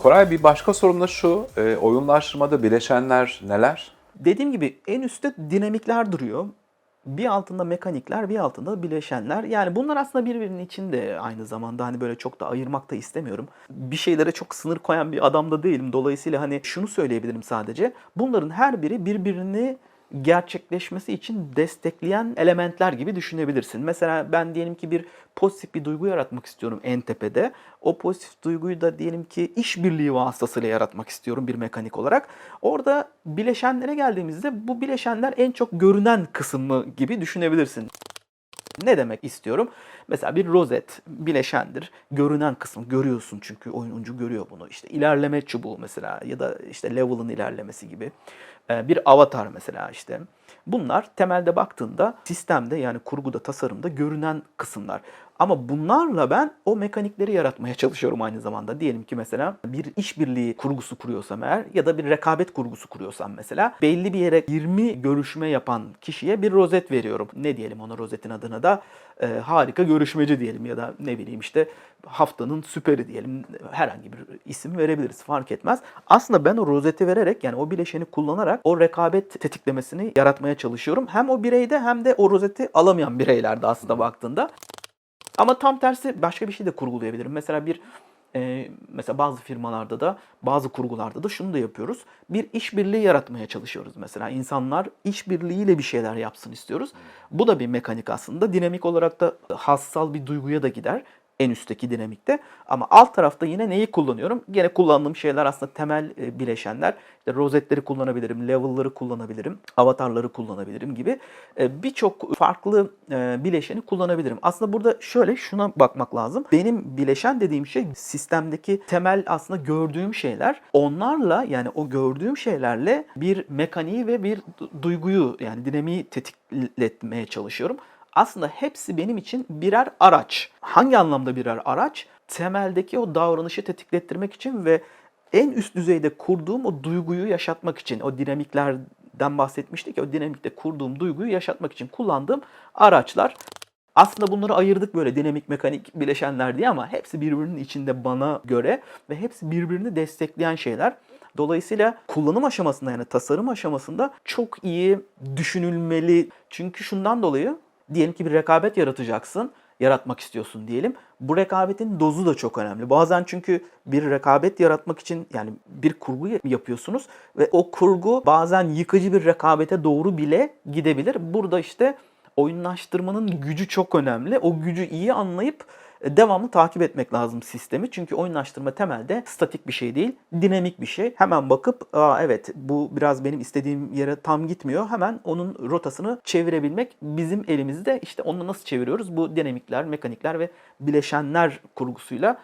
Koray, bir başka sorum da şu, oyunlaştırmada bileşenler neler? Dediğim gibi en üstte dinamikler duruyor. Bir altında mekanikler, bir altında bileşenler. Yani bunlar aslında birbirinin içinde aynı zamanda. Hani böyle çok da ayırmak da istemiyorum. Bir şeylere çok sınır koyan bir adam da değilim. Dolayısıyla hani şunu söyleyebilirim sadece. Bunların her biri birbirini gerçekleşmesi için destekleyen elementler gibi düşünebilirsin. Mesela ben diyelim ki bir pozitif bir duygu yaratmak istiyorum en tepede. O pozitif duyguyu da diyelim ki işbirliği vasıtasıyla yaratmak istiyorum bir mekanik olarak. Orada bileşenlere geldiğimizde bu bileşenler en çok görünen kısmı gibi düşünebilirsin. Ne demek istiyorum? Mesela bir rozet bileşendir. Görünen kısmı görüyorsun çünkü oyuncu görüyor bunu. İşte ilerleme çubuğu mesela ya da işte level'ın ilerlemesi gibi. Bir avatar mesela işte. Bunlar temelde baktığında sistemde yani kurguda, tasarımda görünen kısımlar. Ama bunlarla ben o mekanikleri yaratmaya çalışıyorum aynı zamanda. Diyelim ki mesela bir işbirliği kurgusu kuruyorsam eğer ya da bir rekabet kurgusu kuruyorsam mesela belli bir yere 20 görüşme yapan kişiye bir rozet veriyorum. Ne diyelim ona, rozetin adına da harika görüşmeci diyelim ya da ne bileyim işte haftanın süperi diyelim. Herhangi bir isim verebiliriz, fark etmez. Aslında ben o rozeti vererek yani o bileşeni kullanarak o rekabet tetiklemesini yaratmaya çalışıyorum. Hem o bireyde hem de o rozeti alamayan bireylerde aslında baktığında. Ama tam tersi başka bir şey de kurgulayabilirim. Mesela mesela bazı firmalarda da bazı kurgularda da şunu da yapıyoruz. Bir işbirliği yaratmaya çalışıyoruz mesela. İnsanlar işbirliğiyle bir şeyler yapsın istiyoruz. Bu da bir mekanik aslında. Dinamik olarak da hassal bir duyguya da gider. En üstteki dinamikte. Ama alt tarafta yine neyi kullanıyorum? Gene kullandığım şeyler aslında temel bileşenler. İşte rozetleri kullanabilirim, level'ları kullanabilirim, avatarları kullanabilirim gibi birçok farklı bileşeni kullanabilirim. Aslında burada şöyle şuna bakmak lazım. Benim bileşen dediğim şey sistemdeki temel aslında gördüğüm şeyler. Onlarla yani o gördüğüm şeylerle bir mekaniği ve bir duyguyu yani dinamiği tetikletmeye çalışıyorum. Aslında hepsi benim için birer araç. Hangi anlamda birer araç? Temeldeki o davranışı tetiklettirmek için ve en üst düzeyde kurduğum o duyguyu yaşatmak için, o dinamiklerden bahsetmiştik ya, o dinamikte kurduğum duyguyu yaşatmak için kullandığım araçlar. Aslında bunları ayırdık böyle dinamik, mekanik bileşenler diye ama hepsi birbirinin içinde bana göre ve hepsi birbirini destekleyen şeyler. Dolayısıyla kullanım aşamasında yani tasarım aşamasında çok iyi düşünülmeli. Çünkü şundan dolayı diyelim ki bir rekabet yaratacaksın, yaratmak istiyorsun diyelim. Bu rekabetin dozu da çok önemli. Bazen çünkü bir rekabet yaratmak için yani bir kurgu yapıyorsunuz ve o kurgu bazen yıkıcı bir rekabete doğru bile gidebilir. Burada işte oyunlaştırmanın gücü çok önemli. O gücü iyi anlayıp devamlı takip etmek lazım sistemi. Çünkü oyunlaştırma temelde statik bir şey değil, dinamik bir şey. Hemen bakıp, evet bu biraz benim istediğim yere tam gitmiyor. Hemen onun rotasını çevirebilmek bizim elimizde. İşte onu nasıl çeviriyoruz? Bu dinamikler, mekanikler ve bileşenler kurgusuyla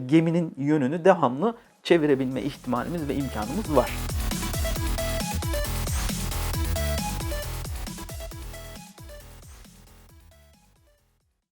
geminin yönünü devamlı çevirebilme ihtimalimiz ve imkanımız var.